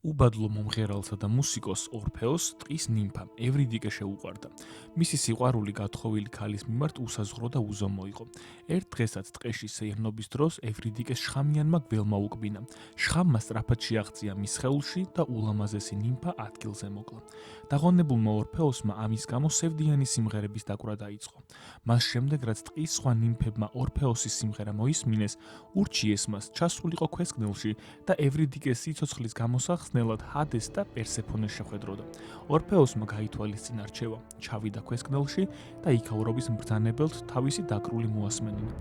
უბადლო მომღერალსა და მუსიკოს ორფეოს ტყის ნიმფა ევრიდიკე შეუყვარდა. მისი სიყვარული გათხოვილი ქალის მიმართ უსაზღრო და უზომო იყო. ერთ დღესაც ტყეში სეირნობის დროს ევრიდიკეს შხამიანმა გველმა უკბინა. შხამმა სწრაფად შეაღწია მის სხეულში და ულამაზესი ნიმფა ადგილზე მოკლა. დაღონებულმა ორფეოსმა ამის გამო სევდიანი სიმღერების დაკვრა დაიწყო. მას შემდეგ რაც ტყის სხვა ნიმფებმა ორფეოსის სიმღერა მოისმინეს, ურჩიეს მას ჩასულიყო ქვესკნელში და ევრიდიკეს სიცოცხლის გამოსახსნელად ჰადეს და პერსეფონეს შეხვედროდა. ორფეოსმა გაითვალისწინა რჩევა, ჩავიდა ქვესკნელში და იქაურობის მბრძანებელთ თავისი დაკრული მოასმენინა.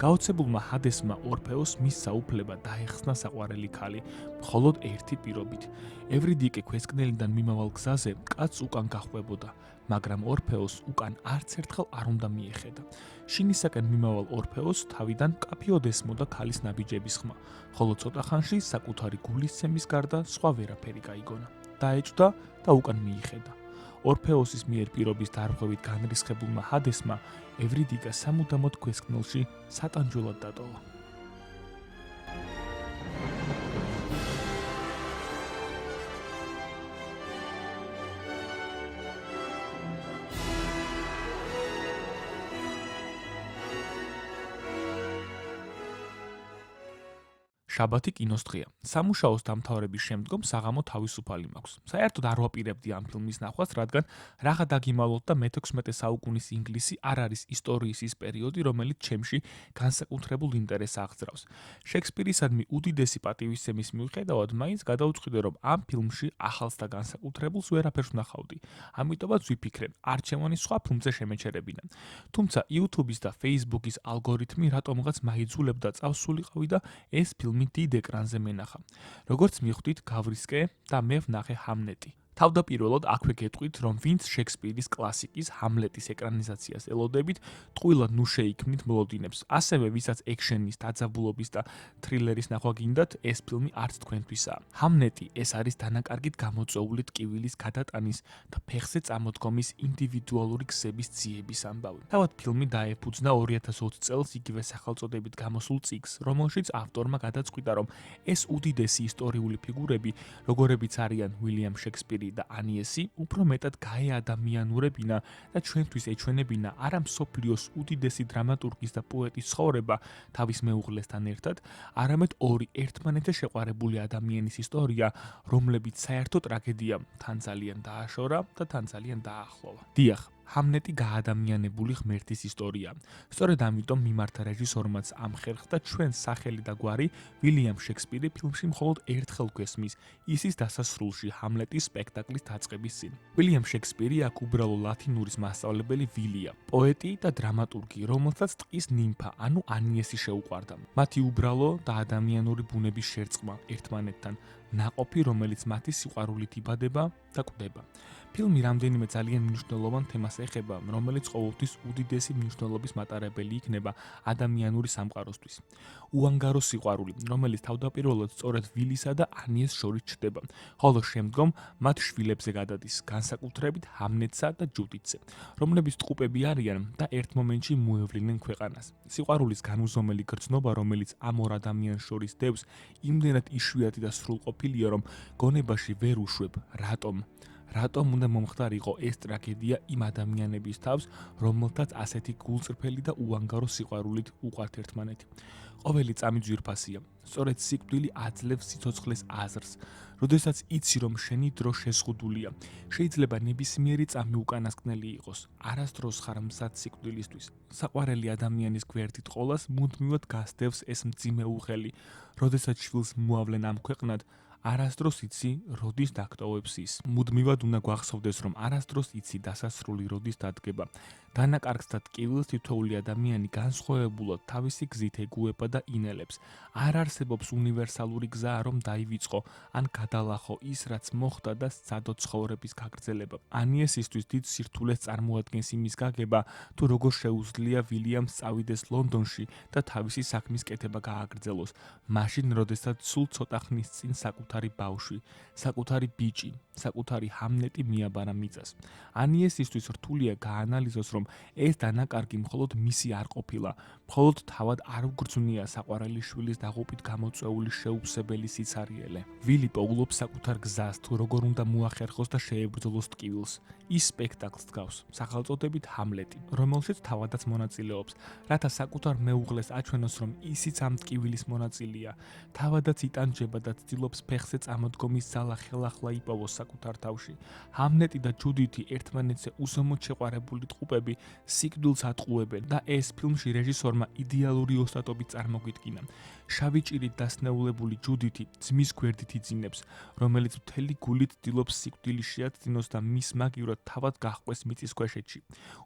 გაოცებულმა ჰადესმა ორფეოს მის საუფლება დაეხსნა საყვარელი ქალი, მხოლოდ ერთი პირობით. ევრიდიკე ქვესკნელიდან მიმავალ გზაზე კაცს უკან გახვებოდა, მაგრამ ორფეოს უკან არც ერთხელ არ უნდა მიეხედა. შინისაკენ მიმავალ ორფეოს თავიდან მკაფიოდ ესმოდა ქალის ნაბიჯების ხმა, ხოლო ცოტა ხანში საკუთარი გულისცემის გარდა სხვა ვერაფერი გაიგონა. დაეჭვდა და უკან მიიხედა. ორფეოსის მიერ პირობის დარღვევით განრისხებულმა ჰადესმა ევრიდიკა სამუდამოდ ქვესკნელში სატანჯველად დატოვა. შაბათი კინოს დღეა. სამუშაოს დამთავრების შემდგომ საღამო თავისუფალი მაქვს. საერთოდ არ ვაპირებდი ამ ფილმის ნახვას, რადგან რაღა დაგიმალოთ და მე-16 საუკუნის ინგლისი არ არის ისტორიის ის პერიოდი, რომელიც ჩემში განსაკუთრებულ ინტერესს აღძრავს. შექსპირისადმი უდიდესი პატივისცემის მიუხედავად, მაინც გადავწყვიტე, რომ ამ ფილმში ახალს და განსაკუთრებულს ვერაფერს ვნახავდი. ამიტომაც ვიფიქრე, არჩევანი სხვა ფილმზე შემეჩერებინა. თუმცა YouTube-ის და Facebook-ის ალგორითმი რატომღაც მაიძულებდა წავსულიყავი და ეს ფილმი დიდ ეკრანზე მენახა. როგორც მიხვდით, გავრისკე და მე ვნახე ჰამლეტი. თავდაპირველად აქვე გეტყვით, რომ ვინც შექსპირის კლასიკის ჰამლეტის ეკრანიზაციას ელოდებით, ტყუილად ნუ შეიქმნით მოლოდინებს. ასევე ვისაც ექშენის, დაძაბულობის და თრილერის ნახვა გინდათ, ეს ფილმი არც თქვენთვისაა. ჰამლეტი ეს არის დანაკარგით გამოწვეული ტკივილის გადატანის და ფეხზე წამოდგომის ინდივიდუალური გზების ძიების ამბავი. თავად ფილმი დაეფუძნა 2020 წელს იგივე სახელწოდებით გამოსულ წიგნს, რომელშიც ავტორმა გადაწყვიტა, რომ ეს უდიდესი ისტორიული ფიგურები, როგორებიც არიან უილიამ შექსპირი და ანიესი, უფრო მეტად გაეადამიანურებინა და ჩვენთვის ეჩვენებინა არა მსოფლიოს უდიდესი დრამატურგის და პოეტის ცხოვრება თავის მეუღლესთან ერთად, არამედ ორი ერთმანეთზე შეყვარებული ადამიანის ისტორია, რომლებიც საერთო ტრაგედიამ თან ძალიან დააშორა და თან ძალიან დაახლოვა. დიახ, ჰამლეტი გაადამიანებული ღმერთის ისტორია. სწორედ ამიტომ მიმართა რეჟისორმაც ამხერხდა ჩვენ სახელი და გვარი უილიამ შექსპირი ფილმში მხოლოდ ერთხელ გვესმის, ისის დასასრულში ჰამლეტის სპექტაკლის დაწყების წინ. უილიამ შექსპირი აქ უბრალო ლათინურის მასწავლებელი ვილია, პოეტი და დრამატურგი, რომელსაც ტყის ნიმფა, ანუ ანიესი შეუყვარდა. მათი უბრალო და ადამიანური ბუნების შერწყმა ერთმანეთთან, ნაყოფი, რომელიც მათი სიყვარულით იბადება და კვდება. ფილმი რამდენიმე ძალიან მნიშვნელოვან თემას ეხება, რომელიც ყოველთვის უდიდესი მნიშვნელობის მატარებელი იქნება ადამიანური სამყაროსთვის. უანგარო სიყვარული, რომელიც თავდაპირველად სწორედ ვილისა და ანიეს შორის ჩნდება, ხოლო შემდგომ მათ შვილებზე გადადის, განსაკუთრებით ჰამლეტსა და ჯუდიტზე, რომლებიც ტყუპები არიან და ერთ მომენტში მოევლინენ ქვეყანას. სიყვარულის განუზომელი გრძნობა, რომელიც ამ ორ ადამიანს შორის დევს, იმდენად იშვიათი და სრულყოფილია, რომ გონებაში ვერ უშვებ, რატომ უნდა მომხდარიყო ეს ტრაგედია იმ ადამიანების თავს, რომელთაც ასეთი გულწრფელი და უანგარო სიყვარულით უყვართ ერთმანეთი. ყოველი წამი ძვირფასია. სწორედ სიკვდილი აძლევს სიცოცხლეს აზრს. როდესაც იცი, რომ შენი დრო შეზღუდულია, შეიძლება ნებისმიერი წამი უკანასკნელი იყოს. არასდროს ხარ მზად სიკვდილისთვის. საყვარელი ადამიანის გვერდით ყოლას მუდმივად გასდევს ეს მძიმე უხელი. როდესაც შვილს მოავლენ ამ ქვეყნად, არასდროს იცი, როდის დაგტოვებს ის. მუდმივად უნდა გვახსოვდეს, რომ არასდროს იცი დასასრული როდის დადგება. დანაკარგს და ტკივილს თითოეული ადამიანი განსხვავებულად თავისი გზით ეგუება და ინელებს. არ არსებობს უნივერსალური გზა, რომ დაივიწყო ან გადალახო ის, რაც მოხდა და სცადო ცხოვრების გაგრძელება. ანიესისთვის დიდ სირთულეს წარმოადგენს იმის გაგება, თუ როგორ შეუძლია უილიამს წავიდეს ლონდონში და თავისი საქმის კეთება გააგრძელოს. მაშინ, როდესაც სულ ცოტა ხნის წინ საკუთარი საკუთარი ბავშვი, საკუთარი ბიჭი, საკუთარი ჰამლეტი მიაბარა მიწას. ანიესისთვის რთულია გაანალიზოს, რომ ეს დანაკარგი მხოლოდ მისი არ ყოფილა, მხოლოდ თავად არ უგრძნია საყვარელი შვილის დაღუპვით გამოწვეული შეუხსებელი სიცარიელე. ვილი პოულობს საკუთარ გზას, თუ როგორ უნდა მოახერხოს და შეებრძოლოს ტკივილს. ის სპექტაკლს დგავს, სახელწოდებით ჰამლეტი, რომელშიც თავადაც მონაწილეობს, რათა საკუთარ მეუღლეს აჩვენოს, რომ ისიც ამ ტკივილის მონაწილეა. თავადაც იტანჯება და ცდილობს ფეხზე წამოდგომის ძალა ხელახლა იპოვოს საკუთარ თავში. ჰამლეტი და ჯუდითი ერთმანეთზე უსამოდ შეყვარებული ტყუპები სიკვდილს ატყუებენ და ეს ფილმში რეჟისორმა იდეალური ოსტატობით წარმოგვიდგინა. შავი ჭირით დასნეულებული ჯუდითი ძმის გვერდით იძინებს, რომელიც მთელი გულით ცდილობს სიკვდილი შეაცდინოს და მის მაგივრად თავად გაჰყვეს მიწისქვეშეთში.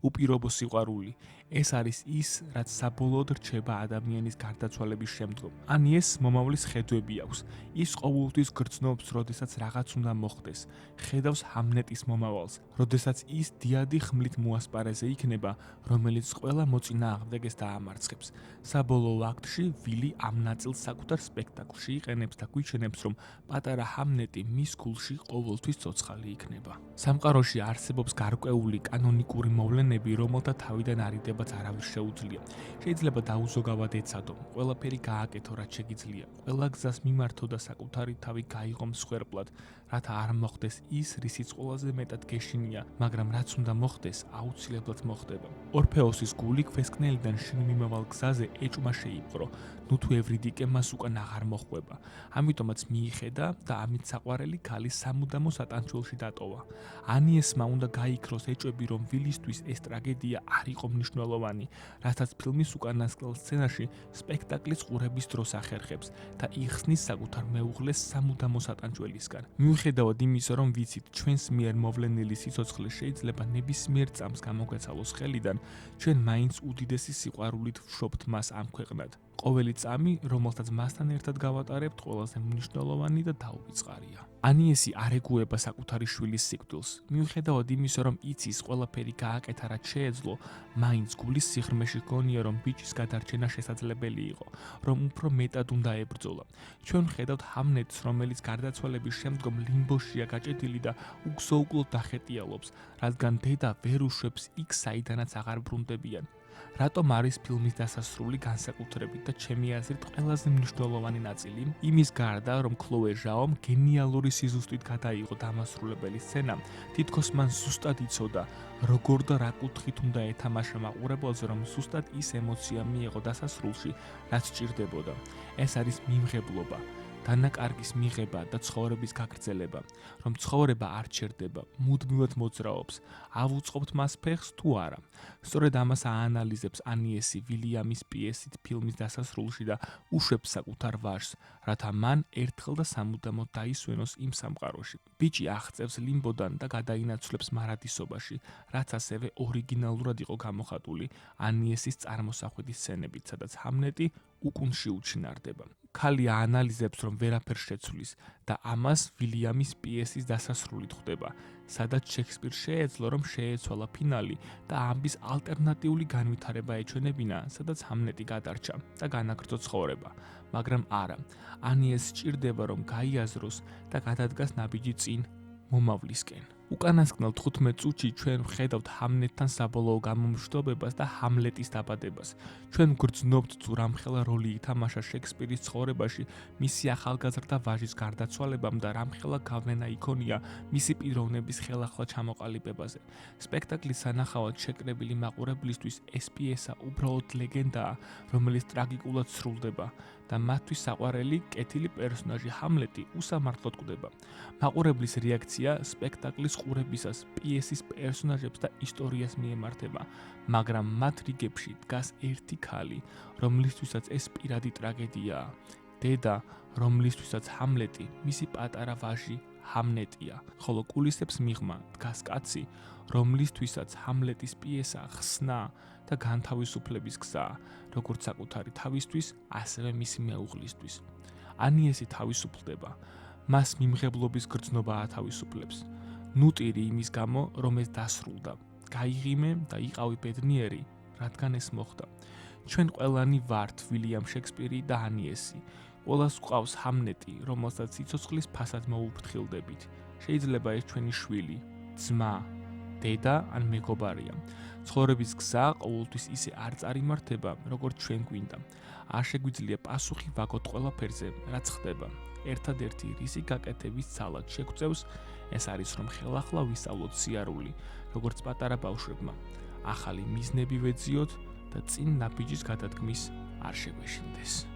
უპირობო სიყვარული. ეს არის ის, რაც საბოლოოდ რჩება ადამიანის გარდაცვალების შემდგომ. ანიესს მომავლის ხედვები აქვს. ის ყოველთვის გრძნობს, როდესაც რაღაც უნდა მოხდეს. ხედავს ჰამლეტის მომავალს, როდესაც ის დიადი ხმლით მოასპარეზე იქნება, რომელიც ყველა მოწინააღმდეგეს დაამარცხებს. საბოლოო აქტში ვილი ამ ნაწილს საკუთარ სპექტაკლში იყენებს და გვიჩვენებს, რომ პატარა ჰამლეტი მის გულში ყოველთვის ცოცხალი იქნება. სამყაროში არსებობს გარკვეული კანონიკური მოვლენები, რომელთა თავიდან არიდებაც არავის შეუძლია. შეიძლება დაუზოგავად ეცადო, ყველაფერი გააკეთო, რაც შეგიძლია, ყველა გზას მიმართო და საკუთარი თავი გაიღო მსხვერპლად, რათა არ მოხდეს ის, რისიც ყველაზე მეტად გეშინია, მაგრამ რაც უნდა მოხდეს, აუცილებლად მოხდება. ორფეოსის გული ქვესკნელიდან შინმიმავალ გზაზე ეჭვმა შეიპყრო, ნუ თუ ევრიდიკე მას უკან აღარ მოხვება. ამიტომაც მიიხედა და ამით საყვარელი ქალის სამუდამო სატანჩველში დატოვა. ანიესმა უნდა გაიქროს ეჭვები, რომ ვილისთვის ეს ტრაგედია არ იყო მნიშვნელოვანი, რასაც ფილმის უკანასკნელ სცენაში სპექტაკლის ყურების დროს ახერხებს და იხსნის საკუთარ მეუღლეს სამუდამო სატანჩველისგან. მიუხედავად იმისა, რომ ვიცით, ჩვენს მიერ მოვლენილი სიცოცხლე შეიძლება ნებისმიერ წამს გამოგვეცალოს ხელიდან, ჩვენ მაინც უდიდესი სიყვარულით ვშობთ მას ამ ქვეყნად. ყოველი წამი, რომელსაც მასთან ერთად გავატარებთ, ყველაზე მნიშვნელოვანი და დაუვიწყარია. ანიესი არ ეგუება საკუთარი შვილის სიკვდილს. მიუხედავად იმისა, რომ იცის ყველაფერი გააკეთა, რაც შეეძლო, მაინც გულის სიღრმეში ჰგონია, რომ ბიჭის გადარჩენა შესაძლებელი იყო, რომ უფრო მეტად უნდა ებრძოლა. ჩვენ ვხედავთ ჰამლეტს, რომელიც გარდაცვალების შემდგომ ლიმბოშია გაჭედილი და უგზო-უკლოდ დახეტიალობს, რადგან დედა ვერ უშვებს იქ, საიდანაც აღარ ბრუნდებიან. რატომ არის ფილმის დასასრული განსაკუთრებით და ჩემი აზრით ყველაზე მნიშვნელოვანი ნაწილი? იმის გარდა, რომ ქლოე ჟაომ გენიალური სიზუსტით გადაიღო დამასრულებელი სცენა, თითქოს მან ზუსტად იცოდა, როგორ და რა კუთხით უნდა ეთამაშა მაყურებელზე, რომ ზუსტად ის ემოცია მიეღო დასასრულში, რაც სჭირდებოდა. ეს არის მიმღებლობა, დანაკარგის მიღება და ცხოვრების გაგრძელება, რომ ცხოვრება არ ჩერდება, მუდმივად მოძრაობს, ავუწყობთ მას ფეხს თუ არა. სწორედ ამას აანალიზებს ანიესი ვილიამის პიესით ფილმის დასასრულში და უშვებს საკუთარ ვაჟს, რათა მან ერთხელ და სამუდამოდ დაისვენოს იმ სამყაროში. ბიჭი აღწევს ლიმბოდან და გადაინაცვლებს მარადისობაში, რაც ასევე ორიგინალურად იყო გამოხატული ანიესის წარმოსახვედის სცენებით, სადაც ჰამლეტი უკუნში უჩინარდება. ქალი აანალიზებს, რომ ვერაფერ შეცვლის და ამას ვილიამის პიესის დასასრულით ხვდება, სადაც შექსპირს შეეძლო, რომ შეეცვალა ფინალი და ამბის ალტერნატიული განვითარება ეჩვენებინა, სადაც ჰამლეტი გადარჩა და განაგრძო ცხოვრება, მაგრამ არა. ანიესს სჭირდება, რომ გაიაზროს და გადადგას ნაბიჯი წინ მომავლისკენ. უკანასკნელ 15 წუთში ჩვენ ვხედავთ ჰამლეტთან საბოლოო გამომშვიდობებას და ჰამლეტის დაბადებას. ჩვენ გვგრძნობთ, თუ რამხელა როლი ითამაშა შექსპირის ცხოვრებაში მისი ახალგაზრდა ვაჟის გარდაცვალებამ და რამხელა გავლენა იქონია მისი პიროვნების ხელახლა ჩამოყალიბებაზე. სპექტაკლის სანახავად შეკრებილი მაყურებლისთვის ეს პიესა უბრალოდ ლეგენდაა, რომელიც ტრაგიკულად სრულდება და მათთვის საყვარელი კეთილი პერსონაჟი ჰამლეტი უსამართლოდ კვდება. მაყურებლის რეაქცია სპექტაკლის ყურებისას პიესის პერსონაჟებს და ისტორიას მიემართება, მაგრამ მათ რიგებში დგას ერთი ქალი, რომლისთვისაც ეს პირადი ტრაგედიაა. დედა, რომლისთვისაც ჰამლეტი მისი პატარა ვაჟი ჰამნეტია, ხოლო კულისებს მიღმა დგას კაცი, რომლისთვისაც ჰამლეტის პიესა ხსნა და განთავისუფლების გზაა, როგორც საკუთარი თავისთვის, ასევე მისი მეუღლისთვის. ანიესი თავისუფლდება, მას მიმღებლობის გრძნობა ათავისუფლებს. ნუტირი იმის გამო, რომ ეს დასრულდა. გაიღიმე და იყავი ბედნიერი, რადგან ეს მოხდა. ჩვენ ყველანი ვართ ვილიამ შექსპირი და ანიესი. ყველას გვყავს ჰამლეტი, რომელსაც სიცოცხლის ფასად მოუფრთხილდებით. შეიძლება ეს ჩვენი შვილი, ძმა, დედა ან მეგობარია. ცხოვრების გზა ყოველთვის ისე არ წარიმართება, როგორც ჩვენ გვინდა. არ შეგვიძლია პასუხი ვაგოთ ყველაფერზე, რაც ხდება. ერთადერთი რისი გაკეთების ძალად შეგვწევს, ეს არის რომ ხელახლა ვისწავლოთ სიარული, როგორც პატარა ბავშვებმა. ახალი მიზნები ვეძიოთ და წინ ნაბიჯის გადადგმის არ შეგვეშინდეს.